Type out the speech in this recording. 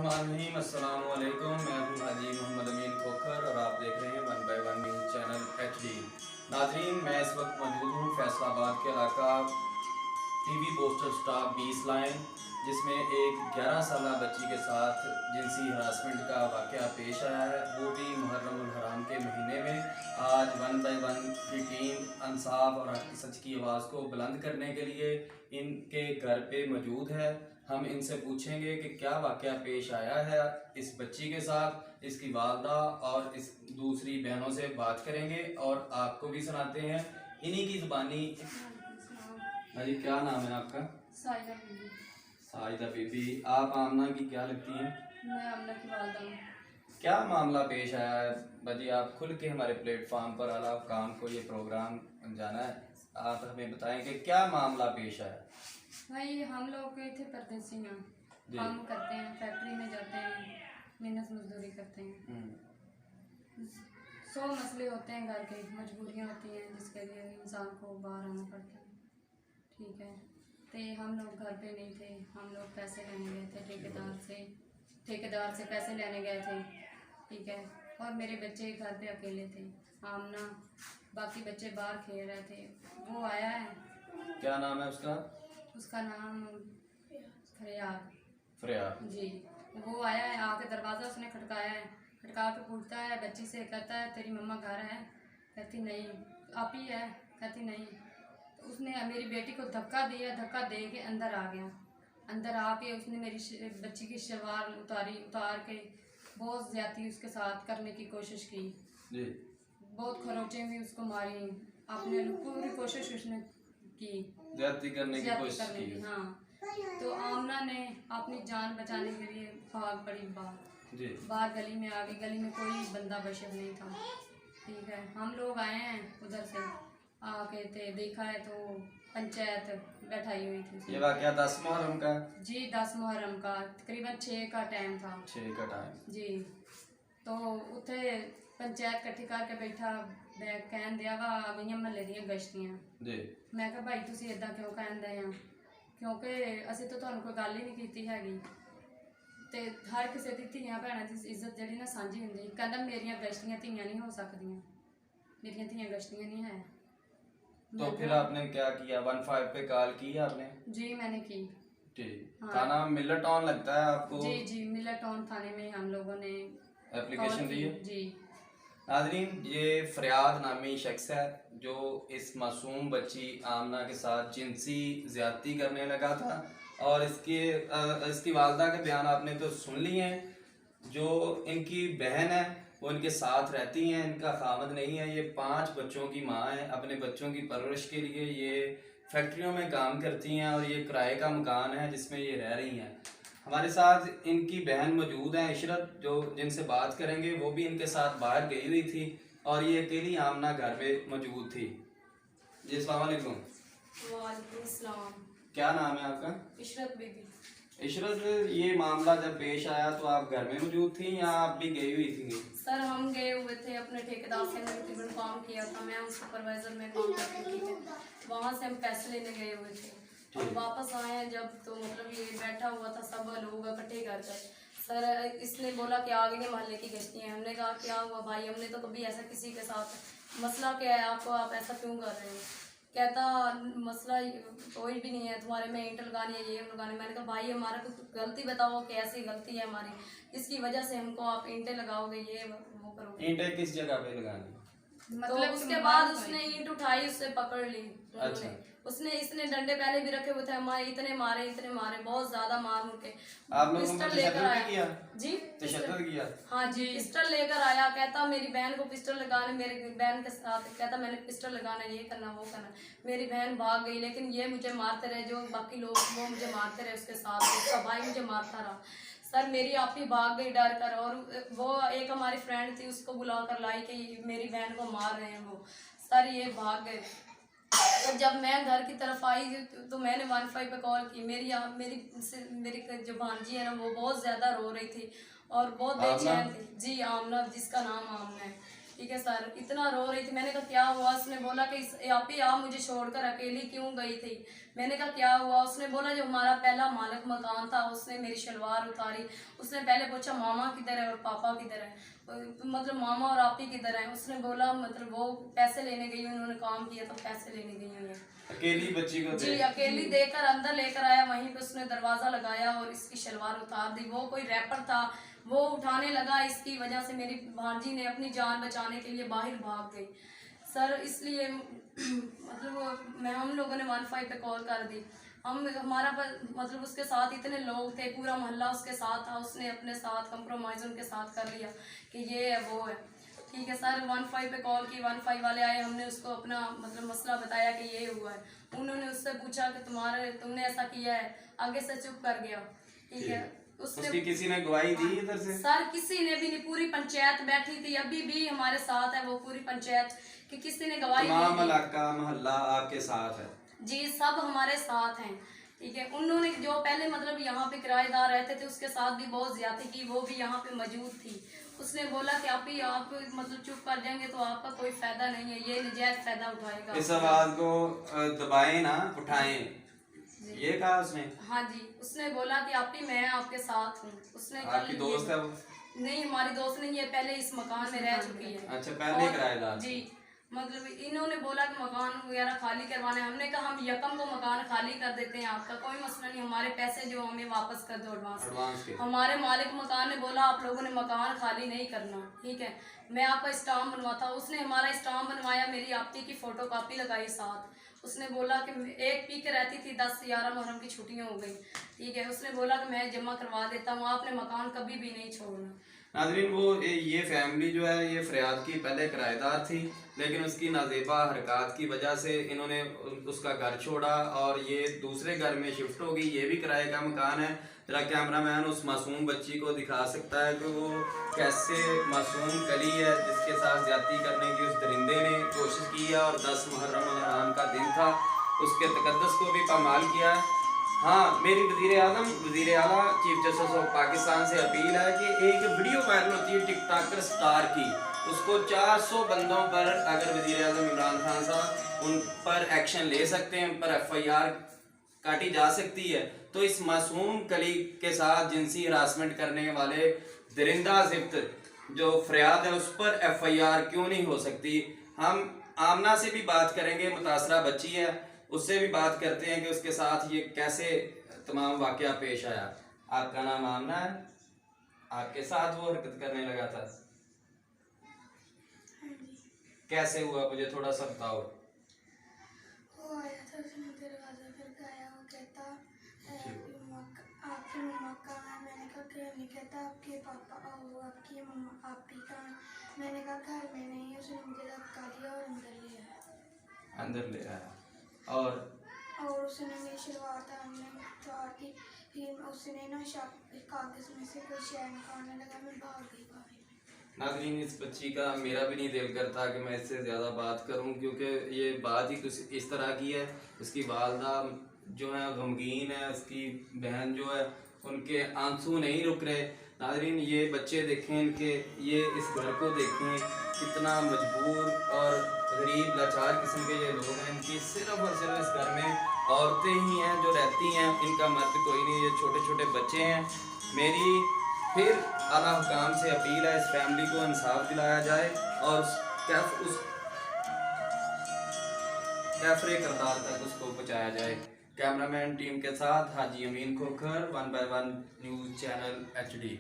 बिस्मिल्लाहिर्रहमानिर्रहीम। अस्सलाम वालेकुम। मैं हूं हाजी मोहम्मद अमीन खोखर और आप देख रहे हैं 1 बाय 1 न्यूज़ चैनल HD। नाजरीन, मैं इस वक्त मौजूद हूं फैसलाबाद के इलाका टीवी पोस्टल स्टॉप 20 लाइन, जिसमें एक 11 साल बच्ची के साथ जिनसी हरासमेंट का वाक़या पेश आया है, वो भी मुहर्रम उल हराम के महीने में। आज 1 बाय 1 की टीम इंसाफ और हक सच की आवाज़ को बुलंद करने के लिए इनके घर पे मौजूद है। हम इनसे पूछेंगे कि क्या वाक़या पेश आया है इस बच्ची के साथ, इसकी वालदा और इस दूसरी बहनों से बात करेंगे और आपको भी सुनाते हैं इन्हीं की ज़ुबानी। हाँ जी, क्या नाम है आपका? साइदा बीबी। साइदा बीबी, आप आमना की क्या लगती हैं? मैं आमना की वालदा हूँ। क्या मामला पेश आया है बाजी? आप खुल के हमारे प्लेटफॉर्म पर आला काम को ये प्रोग्राम जाना है, आप हमें बताएं कि क्या मामला पेश आया। भाई हम लोग गए थे परदेसी में, काम करते हैं, फैक्ट्री में जाते हैं, मेहनत मजदूरी करते हैं। 100 मसले होते हैं, घर के मजबूरियाँ होती हैं जिसके लिए इंसान को बाहर आना पड़ता है। ठीक है, तो हम लोग घर पे नहीं थे, हम लोग पैसे लेने गए थे ठेकेदार से पैसे लेने गए थे। ठीक है, और मेरे बच्चे घर पे अकेले थे, आमना, बाकी बच्चे बाहर खेल रहे थे। वो आया है, क्या नाम है उसका? उसका नाम फरियाद जी। वो आया है, आके दरवाज़ा उसने खटकाया है, खटका के पूछता है बच्ची से, कहता है तेरी मम्मा घर है? कहती नहीं। आप ही है? कहती नहीं। तो उसने मेरी बेटी को धक्का दिया, धक्का दे के अंदर आ गया। अंदर आके उसने मेरी बच्ची की शलवार उतार के बहुत ज़्यादती उसके साथ करने की कोशिश की जी। बहुत खरोंचें भी उसको मारी, अपने पूरी कोशिश उसने की ज्यादती करने की कोशिश की। हाँ, तो आमना ने अपनी जान बचाने के लिए भाग पड़ी बाहर गली में आ गई। गली में कोई बंदा बशर नहीं था। ठीक है, हम लोग आए हैं उधर से आके थे, देखा है तो पंचायत बैठाई हुई थी। ये वाक़या 10 मुहर्रम का? जी, 10 मुहर्रम का तकरीबन 6 का टाइम था। 6 का टाइम जी। तो उत्थे पंचायत इकट्ठी करके बैठा कहन दिया वा गई महल्ले ਦੀਆਂ ਗਸ਼ਤੀਆਂ जी। मैं कहा भाई ਤੁਸੀਂ ਇਦਾਂ ਕਿਉਂ ਕਹਿੰਦੇ ਆ, ਕਿਉਂਕਿ ਅਸੀਂ ਤਾਂ ਤੁਹਾਨੂੰ ਕੋਈ ਗੱਲ ਹੀ ਨਹੀਂ ਕੀਤੀ ਹੈਗੀ ਤੇ ਹਰ ਕਿਸੇ ਦੀ ਧੀਆਂ ਭੈਣਾਂ ਦੀ ਇੱਜ਼ਤ ਜਿਹੜੀ ਨਾ ਸਾਂਝੀ ਹੁੰਦੀ। ਕਹਿੰਦਾ ਮੇਰੀਆਂ ਗਸ਼ਤੀਆਂ ਧੀਆਂ ਨਹੀਂ ਹੋ ਸਕਦੀਆਂ, मेरिया ਧੀਆਂ गश्तियाँ नहीं है। तो फिर आपने क्या किया? 15 पे कॉल की आपने? जी मैंने की। ठीक। हाँ। थाना मिलर टाउन लगता है आपको? जी, मिलर टाउन थाने में हम लोगों ने एप्लीकेशन दी है। जी। नाज़रीन, ये फरियाद नामी शख्स है जो इस मासूम बच्ची आमना के साथ जिनसी ज़्यादती करने लगा था, और इसकी वालदा के बयान आपने तो सुन लिए हैं। जो इनकी बहन है वो इनके साथ रहती हैं, इनका खामद नहीं है। ये 5 बच्चों की माँ है। अपने बच्चों की परवरिश के लिए ये फैक्ट्रियों में काम करती हैं और ये किराए का मकान है जिसमें ये रह रही हैं। हमारे साथ इनकी बहन मौजूद हैं, इशरत, जो जिनसे बात करेंगे। वो भी इनके साथ बाहर गई हुई थी और ये अकेली आमना घर पे मौजूद थी। जी, अस्सलाम वालेकुम। वालेकुम अस्सलाम। क्या नाम है आपका? इशरत बीबी। इशरत, ये मामला जब पेश आया तो आप घर में मौजूद थी या आप भी गई हुई थी? सर हम गए हुए थे अपने ठेकेदार से, मैंने तकरीबन काम किया था, मैं उस सुपरवाइजर में काम करती थी। वहाँ से हम पैसे लेने गए हुए थे और वापस आए हैं जब, तो मतलब ये बैठा हुआ था, सब लोग इकट्ठे कर कर। सर इसने बोला कि आ गई मोहल्ले की गश्ती हैं। हमने कहा क्या हुआ भाई, हमने तो कभी ऐसा किसी के साथ, मसला क्या है आपको, आप ऐसा क्यों कर रहे हो? कहता मसला कोई भी नहीं है, तुम्हारे में ईंट लगानी है, ये लगानी। मैंने कहा भाई हमारा कुछ गलती बताओ कि ऐसी गलती है हमारी, इसकी वजह से हमको आप ईंटें लगाओगे, ये वो करोगे। ईंटें किस जगह पे लगानी? मतलब तो उसके बाद उसने ईंट उठाई, उससे पकड़ ली। अच्छा। इसने डंडे पहले भी रखे हुए थे, हमारे इतने मारे बहुत ज्यादा मार मुर के। आप लोगों ने लेकर आया जी, तशद्दुद किया? हाँ जी, पिस्टल लेकर आया। कहता मेरी बहन को पिस्टल लगाने, मेरी बहन के साथ कहता मैंने पिस्टल लगाना, ये करना वो करना। मेरी बहन भाग गई, लेकिन ये मुझे मारते रहे, जो बाकी लोग वो मुझे मारते रहे उसके साथ, उसका भाई मुझे मारता रहा। सर मेरी आप ही भाग गई डर कर, और वो एक हमारी फ्रेंड थी उसको बुला कर लाई कि मेरी बहन को मार रहे हैं वो। सर ये भाग गए। तो जब मैं घर की तरफ आई तो मैंने 15 पे कॉल की। मेरी जो भांजी है ना, वो बहुत ज़्यादा रो रही थी और बहुत बेचैन थी। जी, आमना, जिसका नाम आमना है। ठीक है सर, इतना रो रही थी। मैंने कहा क्या हुआ? उसने बोला कि आप ही आप मुझे छोड़कर अकेली क्यों गई थी? मैंने कहा क्या हुआ? उसने बोला जो हमारा पहला मालिक मकान था उसने मेरी शलवार उतारी। उसने पहले पूछा मामा किधर है और पापा किधर है, मतलब मामा और आप ही किधर है। उसने बोला मतलब वो पैसे लेने गई, उन्होंने काम किया तो पैसे लेने गई हुई है। अकेली बच्ची को जी अकेली देकर अंदर लेकर आया, वहीं पे उसने दरवाजा लगाया और इसकी शलवार उतार दी। वो कोई रैपर था, वो उठाने लगा, इसकी वजह से मेरी भांजी ने अपनी जान बचाने के लिए बाहर भाग गई सर। इसलिए मतलब हम लोगों ने 15 पे कॉल कर दी। हमारा मतलब उसके साथ इतने लोग थे, पूरा मोहल्ला उसके साथ था, उसने अपने साथ कंप्रोमाइज़ उनके साथ कर लिया कि ये है वो है। ठीक है सर, 15 पे कॉल की, 15 वाले आए, हमने उसको अपना मतलब मसला बताया कि ये हुआ है। उन्होंने उससे पूछा कि तुमने ऐसा किया है, आगे से चुप कर गया। ठीक है, उसकी किसी ने गवाही दी इधर से? सर किसी ने भी नहीं, पूरी पंचायत बैठी थी, अभी भी हमारे साथ है वो पूरी पंचायत, कि किसी ने गवाही तमाम इलाका मोहल्ला आपके साथ है? जी सब हमारे साथ हैं। ठीक है, उन्होंने जो पहले मतलब यहाँ पे किराएदार रहते थे उसके साथ भी बहुत ज्यादती की, वो भी यहाँ पे मौजूद थी। उसने बोला कि आप मतलब चुप कर जाएंगे तो आपका कोई फायदा नहीं है, ये नजायज फायदा उठाएगा। इस आवाज को दबाएं ना, उठाएं, ये कहा उसने? हाँ जी, उसने बोला कि आप ही मैं आपके साथ हूँ। उसने आपकी दोस्त है वो? नहीं हमारी दोस्त नहीं है, पहले इस मकान में रह चुकी है। अच्छा, पहले किराएदार? जी, मतलब इन्होंने बोला कि मकान वगैरह खाली करवाने। हमने कहा हम यकम को मकान खाली कर देते हैं, आपका कोई मसला नहीं, हमारे पैसे जो हमें वापस कर दो एडवांस के। हमारे मालिक मकान ने बोला आप लोगों ने मकान खाली नहीं करना, ठीक है, मैं आपका स्टाम्प बनवाता हूँ। उसने हमारा स्टाम्प बनवाया, मेरी आपकी की फोटो कॉपी लगाई साथ। उसने बोला कि एक पी के रहती थी, 10-11 मुहर्रम की छुट्टियां हो गई। ठीक है, उसने बोला कि मैं जमा करवा देता हूँ, आपने मकान कभी भी नहीं छोड़ना। नाज़रीन, वो ये फैमिली जो है ये फरियाद की पहले किराएदार थी, लेकिन उसकी नाजेबा हरकत की वजह से इन्होंने उसका घर छोड़ा और ये दूसरे घर में शिफ्ट हो गई। ये भी किराए का मकान है। जरा कैमरामैन उस मासूम बच्ची को दिखा सकता है कि वो कैसे मासूम कली है जिसके साथ ज्यादती करने की उस दरिंदे ने कोशिश की है, और 10 मुहर्रम हराम का दिन था, उसके तकद्दस को भी पामाल किया है। हाँ, मेरी वज़ीर आज़म वज़ीर आला चीफ जस्टिस ऑफ पाकिस्तान से अपील है कि एक वीडियो वायरल होती है टिकटॉकर स्टार की, उसको 400 बंदों पर अगर वज़ीर आज़म इमरान खान साहब उन पर एक्शन ले सकते हैं, उन पर FIR काटी जा सकती है, तो इस मासूम कली के साथ जिनसी हरासमेंट करने वाले दरिंदा ज़िब्त जो फरियाद है उस पर FIR क्यों नहीं हो सकती। हम आमना से भी बात करेंगे, मुतासरा बच्ची है, उससे भी बात करते हैं कि उसके साथ ये कैसे तमाम वाकया पेश आया। आपका नाम आमना है, आपके साथ वो हरकत करने लगा था, कैसे हुआ मुझे थोड़ा सा बताओ। वो आया था, उसने दरवाजा खड़काया, वो कहता आपकी मम्मा कहाँ है? मैंने कहा घर नहीं। कहता आपके पापा वो आपकी मम्मा आप ही कहाँ? मैंने कहा घर में नहीं है। उसने मुझे धक्का दिया और अंदर ले आया। अंदर ले आया और उसने मेरी शलवार उतार दी। फिर उसने ना कागज में से कोई शय निकालने लगा, मैं भाग गई बाहर। नाज़रीन, इस बच्ची का मेरा भी नहीं दिल करता कि मैं इससे ज़्यादा बात करूं, क्योंकि ये बात ही कुछ इस तरह की है। उसकी वालदा जो है गमगीन है, उसकी बहन जो है उनके आंसू नहीं रुक रहे। नाज़रीन, ये बच्चे देखें, इनके ये इस घर को देखें, कितना मजबूर और गरीब लाचार किस्म के ये लोग हैं। इनकी सिर्फ और सिर्फ इस घर में औरतें ही हैं जो रहती हैं, इनका मर्द कोई नहीं, ये छोटे छोटे बच्चे हैं। मेरी फिर आला हुकाम से अपील है, इस फैमिली को इंसाफ दिलाया जाए और उस कैफरे करदार तक उसको पहुँचाया जाए। कैमरामैन टीम के साथ Haji Amin Khokhar, 1 by 1 news channel HD।